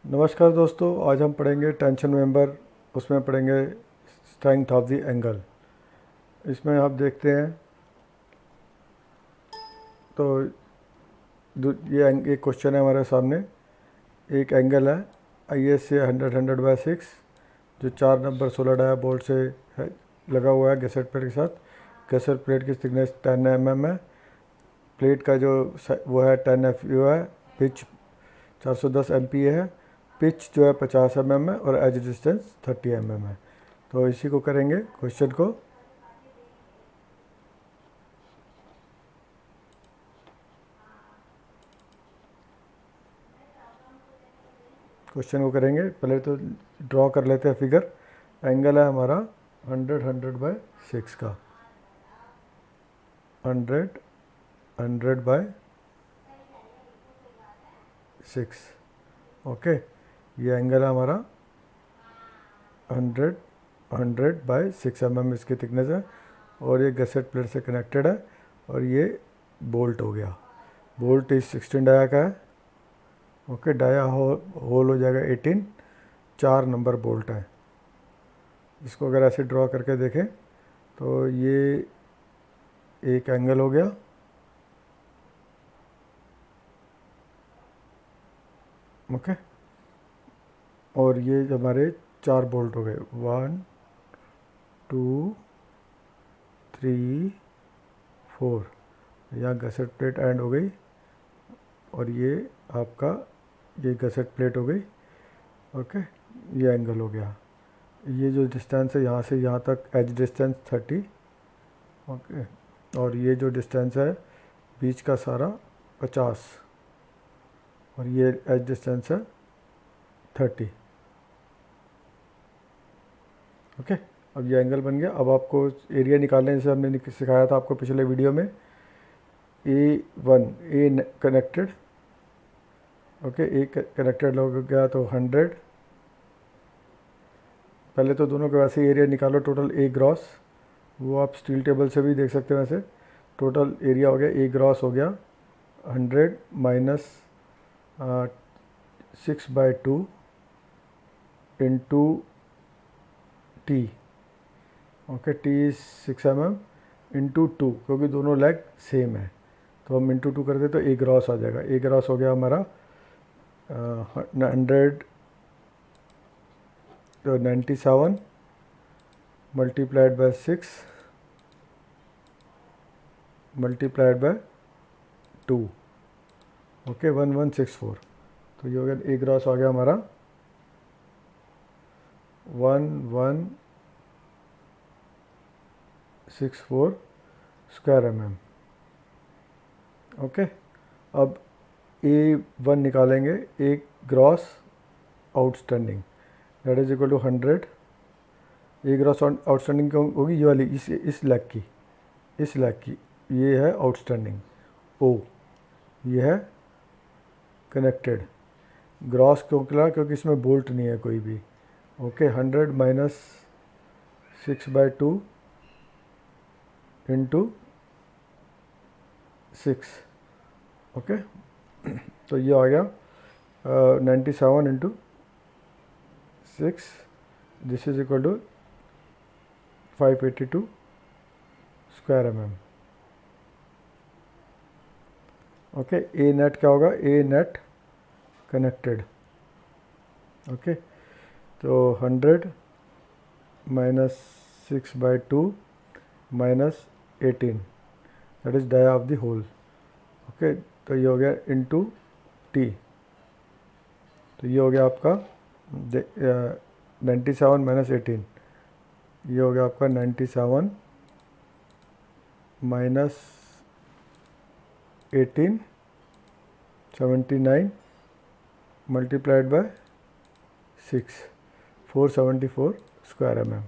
नमस्कार दोस्तों, आज हम पढ़ेंगे टेंशन मेंबर। उसमें पढ़ेंगे स्ट्रेंथ ऑफ द एंगल। इसमें आप देखते हैं तो एक क्वेश्चन है हमारे सामने। एक एंगल है आई एस से 100/6 जो 4 नंबर 16 डाया बोल्ट से है, लगा हुआ है गैसेट प्लेट के साथ। गैसेट प्लेट की थिकनेस 10 mm है। प्लेट का जो वो है 10 FU है। पिच 410 MPa है। पिच जो है 50 mm है और एज डिस्टेंस 30 mm है। तो इसी को करेंगे क्वेश्चन को। करेंगे, पहले तो ड्रॉ कर लेते हैं फिगर। एंगल है हमारा 100/6 का। 100/6। ओके, ये एंगल है हमारा 100/6 mm इसकी थिकनेस है। और ये गसेट प्लेट से कनेक्टेड है। और ये बोल्ट हो गया। बोल्ट इस 16 डाया का है। ओके, डाया होल हो जाएगा 18। 4 नंबर बोल्ट है। इसको अगर ऐसे ड्रॉ करके देखें तो ये एक एंगल हो गया। ओके, और ये हमारे 4 बोल्ट हो गए। 1 2 3 4। यहाँ गसेट प्लेट एंड हो गई। और ये आपका ये गसेट प्लेट हो गई। ओके, ये एंगल हो गया। ये जो डिस्टेंस है यहाँ से यहाँ तक एज डिस्टेंस 30। ओके, और ये जो डिस्टेंस है बीच का सारा 50। और ये एज डिस्टेंस है 30। ओके, अब ये एंगल बन गया। अब आपको एरिया निकालने जैसे हमने सिखाया था आपको पिछले वीडियो में। ए कनेक्टेड। ओके, ए कनेक्टेड हो गया तो 100। पहले तो दोनों का वैसे एरिया निकालो टोटल ए ग्रॉस। वो आप स्टील टेबल से भी देख सकते हैं। वैसे टोटल एरिया हो गया ए ग्रॉस हो गया 100 minus 6/2 into T. Okay, T 6 mm into 2, क्योंकि दोनों लेग सेम है तो हम इंटू 2 करते तो ए ग्रॉस आ जाएगा। ए ग्रॉस हो गया हमारा 100 तो 97 multiplied by 6 multiplied bye 2। Okay, 1164। तो ये हो गया ए ग्रॉस आ गया हमारा 1164 स्क्वायर mm। ओके, अब A1 निकालेंगे। A gross outstanding that is equal to 100। A gross outstanding क्यों होगी? ये वाली इस लेग की, ये है आउटस्टैंडिंग ओ, ये है कनेक्टेड। ग्रॉस क्यों किया? क्योंकि इसमें बोल्ट नहीं है कोई भी। Okay, 100 minus 6/2 into 6। ओके, तो ये आ गया 97 into 6। This is equal to 582 square mm। Okay, A net क्या होगा? A net connected. ओके, तो 100 minus 6/2 minus 18 that is dia of the hole. Okay, तो ये हो गया इंटू टी। तो ये हो गया आपका 97 माइनस 18। ये हो गया आपका 97 minus 18 79 multiplied by 6 474 square mm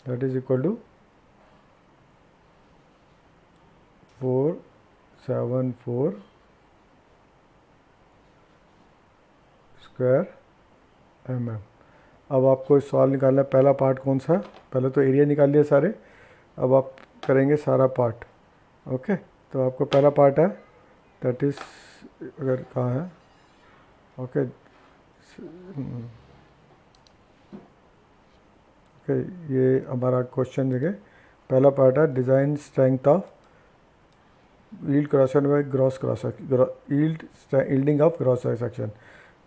that is equal to 474 square mm। अब आपको इस सवाल निकालना है पहला पार्ट कौन सा है। पहले तो एरिया निकाल लिया सारे, अब आप करेंगे सारा पार्ट। ओके, तो आपको पहला पार्ट है दैट इज़, अगर कहाँ है, ओके ओके, ये हमारा क्वेश्चन देखिए, पहला पार्ट है design strength of yield cross section by gross cross yielding of gross section.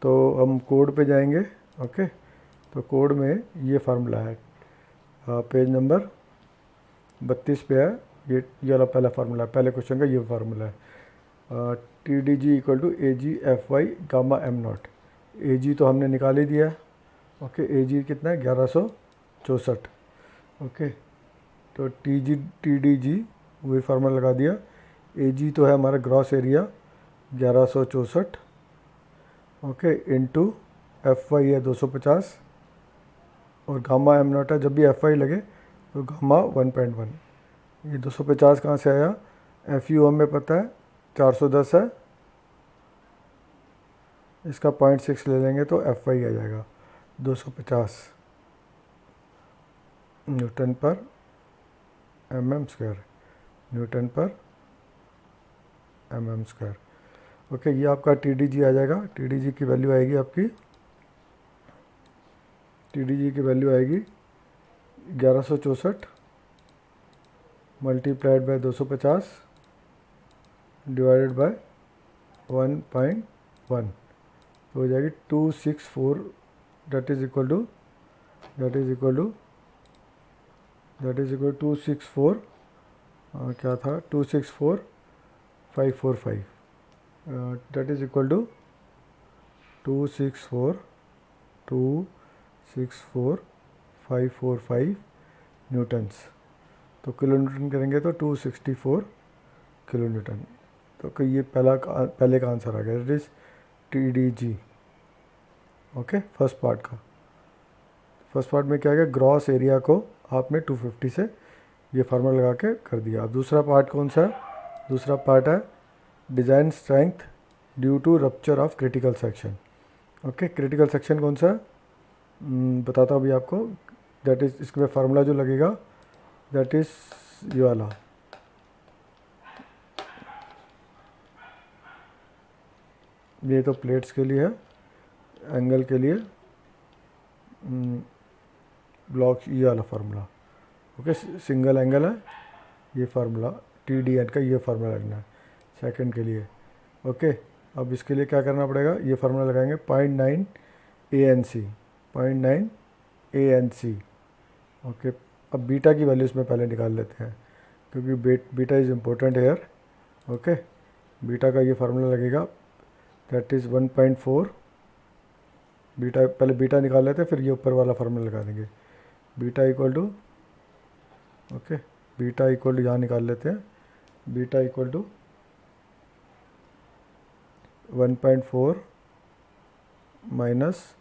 तो हम कोड पे जाएंगे। ओके, तो कोड में ये फार्मूला है, पेज नंबर 32 पे है, ये वाला पहला फार्मूला है, पहले क्वेश्चन का ये फार्मूला है। T D G equal to A G F Y gamma M naught. A G तो हमने निकाल ही दिया। ओके, ए जी कितना है 1164। ओके, तो टी डी जी वही फार्मूला लगा दिया। ए जी तो है हमारा gross area 1164, okay, into F Y है 250 और गामा एम नॉट है, जब भी एफ वाई लगे तो गामा 1.1। ये 250 कहाँ से आया, एफ यू हमें पता है 410 है, इसका 0.6 ले लेंगे तो एफ वाई आ जाएगा 250 न्यूटन पर एम एम स्क्वायर, न्यूटन पर एम एम स्क्वायर। ओके, ये आपका टी डी जी आ जाएगा। टी डी जी की वैल्यू आएगी आपकी, टी डी जी की वैल्यू आएगी 1164 मल्टीप्लाइड बाय 250 डिवाइडेड बाय 1.1, तो हो जाएगी 264, दैट इज इक्वल टू 264, क्या था 264545, that is equal to 264,545 newtons. तो किलो न्यूटन करेंगे तो 264 किलो न्यूटन। तो ये पहले का आंसर आ गया, it is T D ji. Okay, first part का। फर्स्ट पार्ट में क्या गया, ग्रॉस एरिया को आपने 250 से ये फार्मूला लगा के कर दिया। अब दूसरा पार्ट कौन सा है, दूसरा पार्ट है design strength due to rupture of critical section. Okay, critical section कौन सा है, बताता हूँ अभी आपको। दैट इज़, इसमें फार्मूला जो लगेगा दैट इज़ ये वाला, ये तो प्लेट्स के लिए है, एंगल के लिए ब्लॉक, ये वाला फार्मूला। ओके, सिंगल एंगल है, ये फार्मूला टी डी एन का ये फार्मूला लगना है सेकंड के लिए। ओके, अब इसके लिए क्या करना पड़ेगा, ये फार्मूला लगाएंगे 0.9 ANC, 0.9 ANC। ओके, अब बीटा की वैल्यू इसमें पहले निकाल लेते हैं क्योंकि beta is important here. Okay, beta का ये फार्मूला लगेगा दैट इज़ 1.4। बीटा पहले बीटा निकाल लेते हैं, फिर ये ऊपर वाला फार्मूला लगा देंगे। Beta equal to, okay, beta equal to यहाँ निकाल लेते हैं, beta equal to 1.4 minus,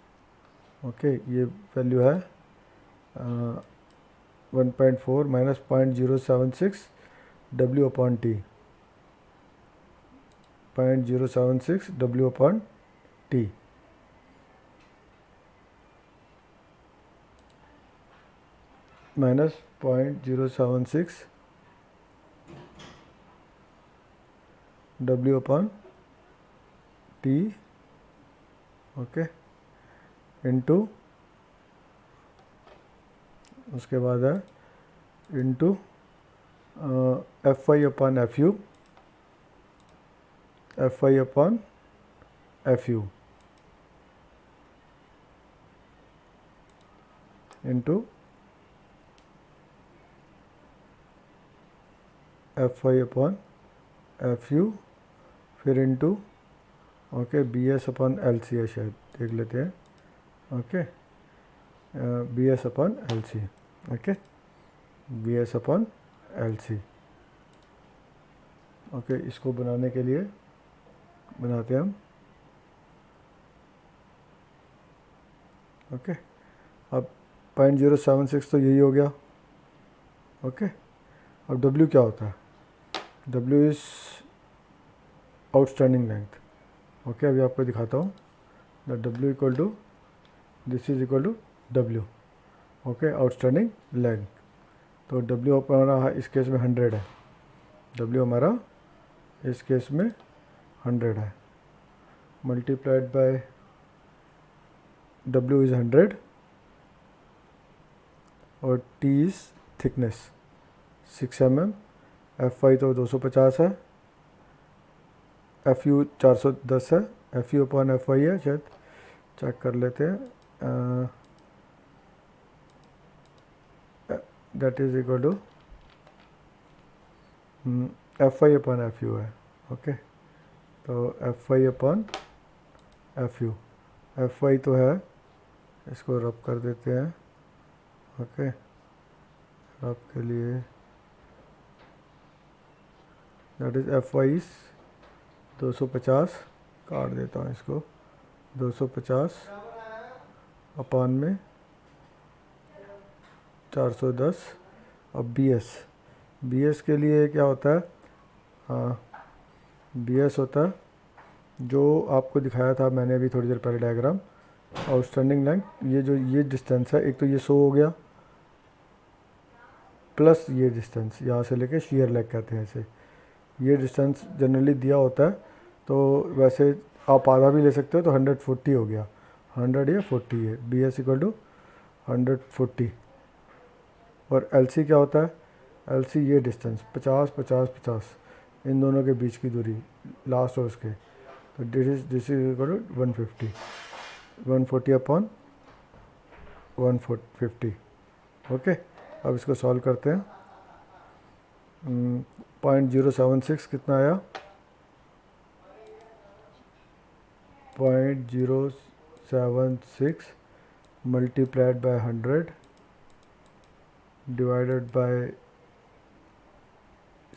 okay, ये वैल्यू है 1.4 minus 0.076 W upon T, 0.076 W upon T, minus 0.076 W upon T, okay, into, उसके बाद है into F Y upon F U, F Y upon F U, into F Y upon F U, फिर into, okay, B S upon L C है, शायद देख लेते हैं। Okay, B S upon L C, okay, B S upon L C. Okay, इसको बनाने के लिए बनाते हैं हम। ओके, अब 0.076 तो यही हो गया। ओके, अब W क्या होता है, W is outstanding length. Okay, अभी आपको दिखाता हूँ, the W equal to, this is equal to W, okay, outstanding length. तो W हमारा इस केस में 100 है, W हमारा इस केस में 100 है, मल्टीप्लाइड बाय W इज़ 100 और T is thickness 6 mm, Fy तो 250 है, Fu 410 है, Fu अपॉन Fy है, शायद चेक कर लेते हैं, that is equal to Fy upon Fu है। ओके, तो Fy अपॉन Fu, Fy तो है, इसको रब कर देते हैं। ओके, रब के लिए दैट इज़ Fy इज़ 250, काट देता हूँ इसको, 250 अपॉन में 410। अब बी एस के लिए क्या होता है, बी एस होता है जो आपको दिखाया था मैंने अभी थोड़ी देर पहले डायग्राम, आउटस्टैंडिंग लेंथ, ये जो ये डिस्टेंस है, एक तो ये 100 हो गया प्लस ये डिस्टेंस यहाँ से लेके शीयर लेग कहते हैं इसे, ये डिस्टेंस जनरली दिया होता है, तो वैसे आप आधा भी ले सकते हो, तो 140 हो गया, 100 या 40 है, बी एस इक्वल टू 140। और एल सी क्या होता है, एल सी ये डिस्टेंस 50 50 50, इन दोनों के बीच की दूरी लास्ट और उसके, तो this is equal to 150, 140 upon 150। Okay, अब इसको सॉल्व करते हैं। 0.076 कितना आया, 0.076 multiplied by 100 divided by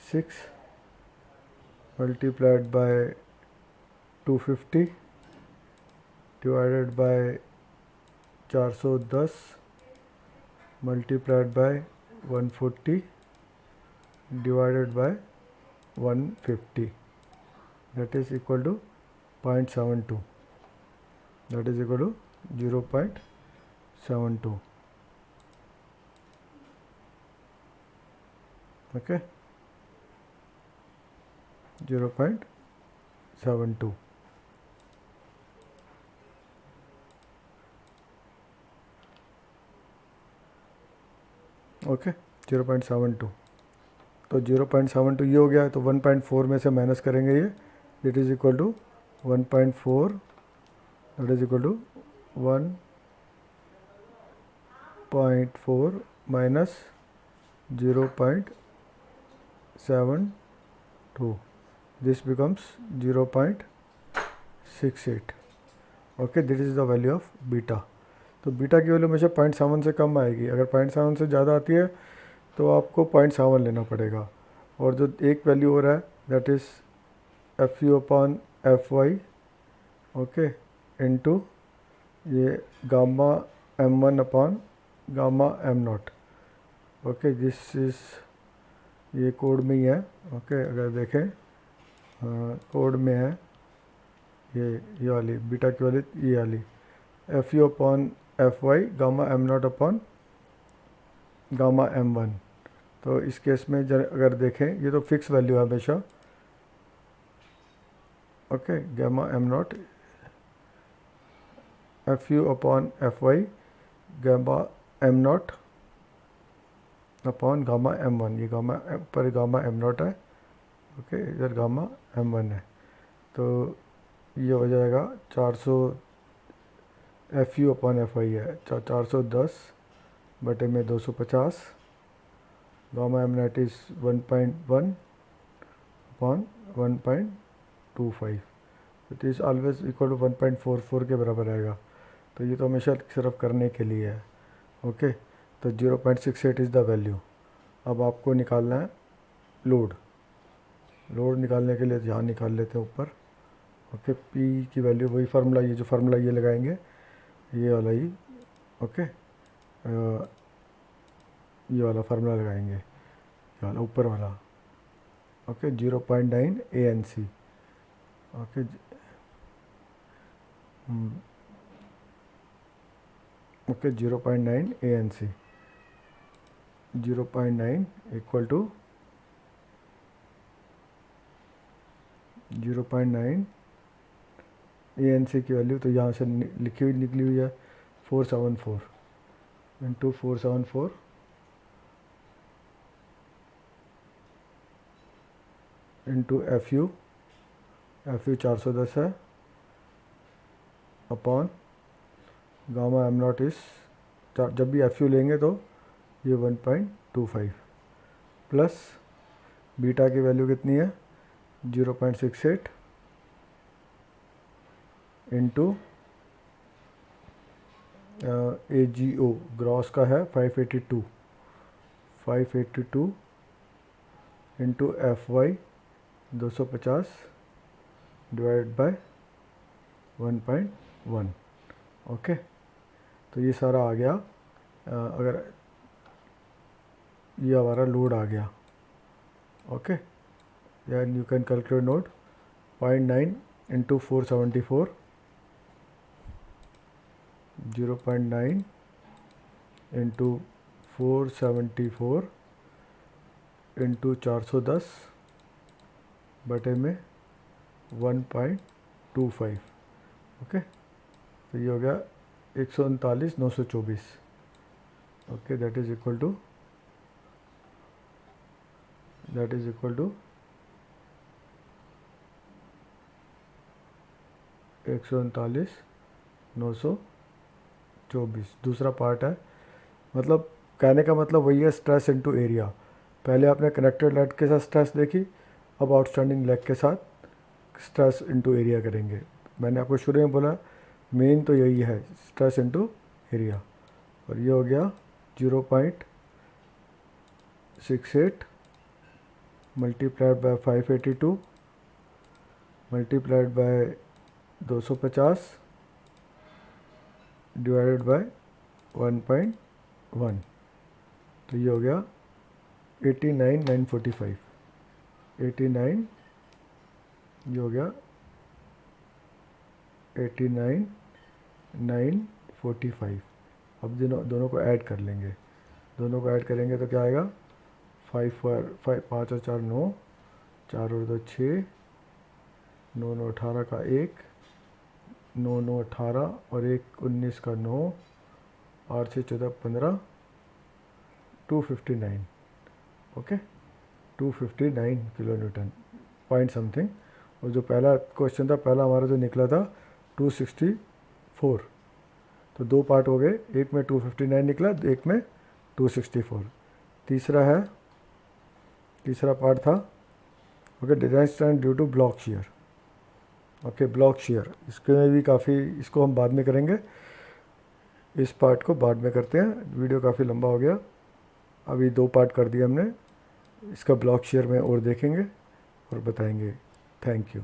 6 multiplied by 250 divided by 410 multiplied by 140 divided by 150, that is equal to 0.72, that is equal to 0.72। okay, 0.72। Okay, 0.72, तो 0.72 ये हो गया, तो 1.4 में से माइनस करेंगे ये, it is equal to 1.4, that is equal to 1.4 minus 0.72, this becomes 0.68। Okay, this is the value of beta. तो बीटा की वैल्यू हमेशा 0.7 से कम आएगी, अगर 0.7 से ज़्यादा आती है तो आपको 0.7 लेना पड़ेगा। और जो एक वैल्यू हो रहा है that is Fu upon Fy, okay, into ये gamma M1 upon gamma M0। Okay, this is, ये कोड में ही है। ओके, अगर देखें कोड में है, ये वाली बीटा की वाली, ये वाली Fu upon Fy gamma M0 upon gamma M1। तो इस केस में अगर देखें, ये तो फिक्स वैल्यू है हमेशा। Okay, gamma M0 Fu upon Fy gamma M0 upon gamma M1, ये गामा पर गामा M0 है। ओके, इधर गामा M1 है, तो ये हो जाएगा 400, Fu अपॉन Fy है 410 बटे में 250, gamma M0 is 1.1 upon 1.25, it is always equal to 1.44 के बराबर आएगा। तो ये तो हमेशा सिर्फ करने के लिए है। ओके, तो 0.68 इज़ द वैल्यू। अब आपको निकालना है लोड निकालने के लिए यहाँ निकाल लेते हैं ऊपर। ओके, पी की वैल्यू वही फार्मूला, ये जो फार्मूला ये लगाएंगे, ये वाला ही। ओके, ये वाला फार्मूला लगाएंगे, ये वाला ऊपर वाला। Okay, 0.9 ANC। Okay, okay, 0.9 ANC, 0.9 equal to 0.9 ANC की वैल्यू तो यहाँ से लिखी हुई निकली हुई है, 474 इंटू 474 इंटू FU 410 है अपॉन गामा एम नॉट इस, जब भी FU लेंगे तो ये 1.25 प्लस बीटा की वैल्यू कितनी है 0.68 इंटू AGO ग्रॉस का है 582 into FY 250 divide by 1.1। Okay, तो ये सारा आ गया। अगर ये हमारा लोड आ गया, okay, then you can calculate node 0.9 into 474, 0.9 into 474 into 410 बटे में 1.25। ओके, तो ये हो गया 139,924। Okay, that is equal to 139,924। दूसरा पार्ट है, मतलब कहने का मतलब वही है, स्ट्रेस इनटू एरिया। पहले आपने कनेक्टेड लेग के साथ स्ट्रेस देखी, अब आउटस्टैंडिंग लेग के साथ स्ट्रेस इनटू एरिया करेंगे। मैंने आपको शुरू में बोला मेन तो यही है, स्ट्रेस इनटू एरिया। और ये हो गया 0.68 multiplied by 582 multiplied by 250 divided bye 1.1। तो ये हो गया 89,945। 89, ये हो गया 89,945। अब दोनों को ऐड कर लेंगे, दोनों को ऐड करेंगे तो क्या आएगा 5 और 5 और 4 9, 4 और 2 6, 9 9 18 का 1, 9 9 18 और 1 19 का 9, 8 6 14 15, 259। Okay, 259 kilo Newton point something. और जो पहला क्वेश्चन था, पहला हमारा जो निकला था 264। तो दो पार्ट हो गए, एक में 259 निकला, एक में 264। तीसरा पार्ट था okay, design strength due to block shear. Okay, block shear, इसके में भी काफ़ी, इसको हम बाद में करेंगे, इस पार्ट को बाद में करते हैं, वीडियो काफ़ी लंबा हो गया। अभी 2 पार्ट कर दिए हमने, इसका ब्लॉक शेयर में और देखेंगे और बताएंगे। Thank you.